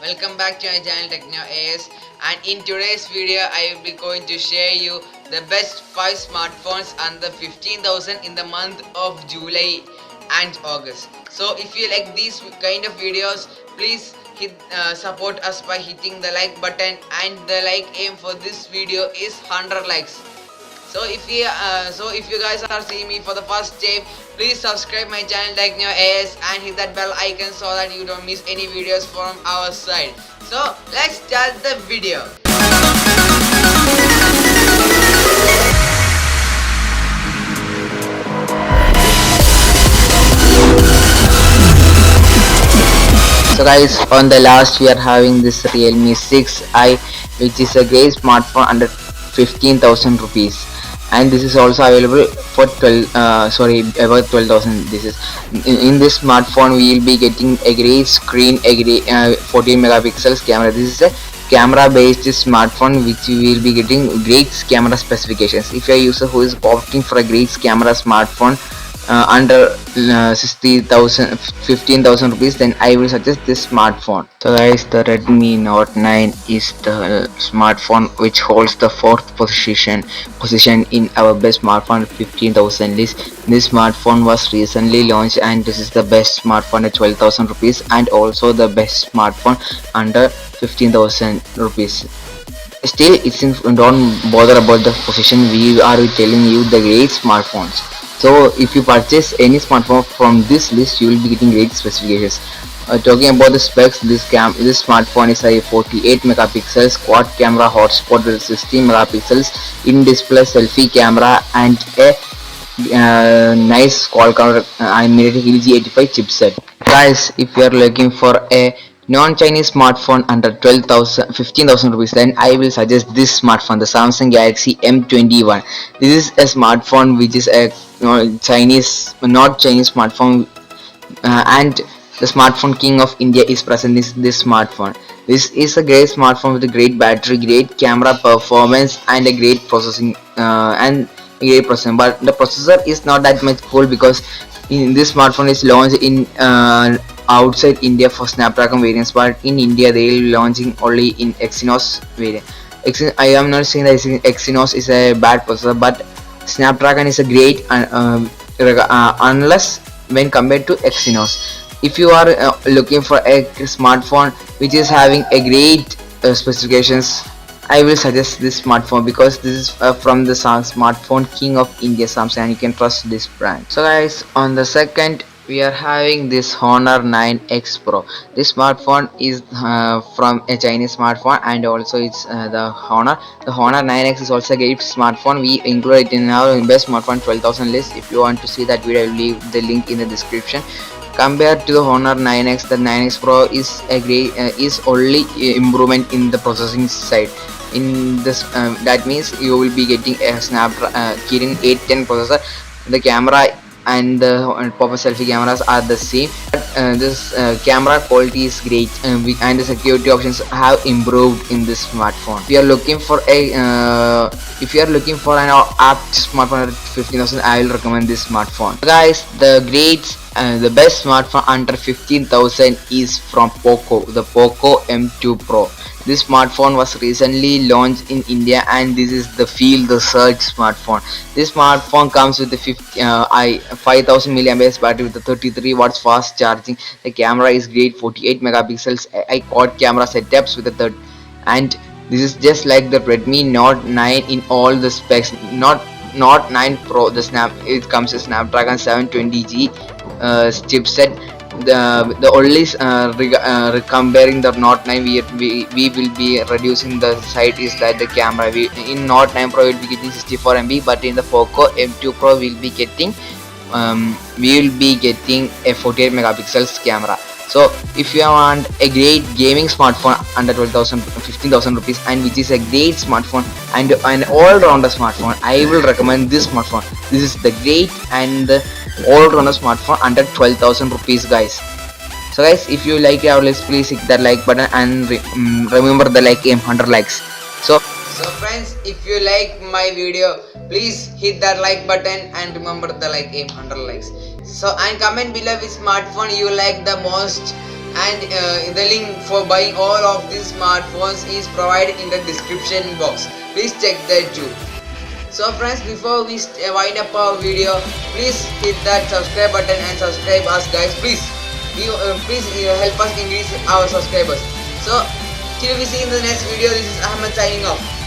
welcome back to my channel Techno AS, and in today's video I will be going to share you the best 5 smartphones under 15,000 in the month of July and August. So if you like these kind of videos, please support us by hitting the like button, and the like aim for this video is 100 likes. So if you guys are seeing me for the first time, please subscribe my channel Techno AS and hit that bell icon so that you don't miss any videos from our side. So let's start the video. So guys, on the last we are having this Realme 6i, which is a great smartphone under 15,000 rupees, and this is also available for about 12,000. This is in this smartphone we will be getting a great screen, a great 14 megapixels camera. This is a camera based smartphone which we will be getting great camera specifications. If you are a user who is opting for a great camera smartphone under 15,000 rupees, then I will suggest this smartphone. So guys, the Redmi Note 9 is the smartphone which holds the fourth position in our best smartphone 15,000 list. This smartphone was recently launched, and this is the best smartphone at 12,000 rupees, and also the best smartphone under 15,000 rupees. Still, don't bother about the position. We are telling you the great smartphones. So if you purchase any smartphone from this list, you will be getting great specifications. Talking about the specs, this smartphone is a 48 megapixels quad camera hotspot with 60 megapixels in-display selfie camera, and a nice Qualcomm animated G85 chipset. Guys, if you are looking for a non-Chinese smartphone under 15,000 rupees, then I will suggest this smartphone, the Samsung Galaxy M21. This is a smartphone which is a not Chinese smartphone, and the smartphone king of India is present in this smartphone. This is a great smartphone with a great battery, great camera performance, and a great processing but the processor is not that much cool, because in this smartphone is launched in outside India for Snapdragon variants, but in India they will launching only in Exynos variant. I am not saying that Exynos is a bad processor, but Snapdragon is a great unless when compared to Exynos. If you are looking for a smartphone which is having a great specifications, I will suggest this smartphone, because this is from the smartphone king of India, Samsung, and you can trust this brand. So guys, on the second we are having this Honor 9X Pro. This smartphone is from a Chinese smartphone, and also it's the Honor 9X is also a great smartphone. We include it in our best smartphone 12,000 list. If you want to see that video, I will leave the link in the description. Compared to the Honor 9X, the 9X Pro is a great is only improvement in the processing side. In this that means you will be getting a Kirin 810 processor. The camera and the pop-up selfie cameras are the same, but this camera quality is great, and the security options have improved in this smartphone. If you are looking for an apt smartphone at 15,000, I will recommend this smartphone. Guys, the best smartphone under 15,000 is from Poco, the Poco M2 Pro. This smartphone was recently launched in India, and this is the Feel the Surge smartphone. This smartphone comes with the 5000 milliamp battery with the 33 watts fast charging. The camera is great, 48 megapixels, a quad camera setups with the third, and this is just like the Redmi Note 9 in all the specs. Not Note 9 Pro, it comes with Snapdragon 720G chipset. The only comparing the Note 9, we will be reducing the side is that the camera. In Note 9 Pro we will be getting 64 MB, but in the Poco M2 Pro we will be getting a 48 megapixels camera. So if you want a great gaming smartphone under 15,000 rupees, and which is a great smartphone and an all-rounder smartphone, I will recommend this smartphone. This is the great and the all-rounder smartphone under 12,000 rupees, guys. So guys, if you like our list, please hit that like button, and remember the like aim 100 likes. So friends, if you like my video, please hit that like button, and remember the like aim 100 likes. So, and comment below which smartphone you like the most, and the link for buying all of these smartphones is provided in the description box. Please check that too. So friends, before we wind up our video, please hit that subscribe button and subscribe us guys. Please help us increase our subscribers. So till we see in the next video, this is Ahmed signing off.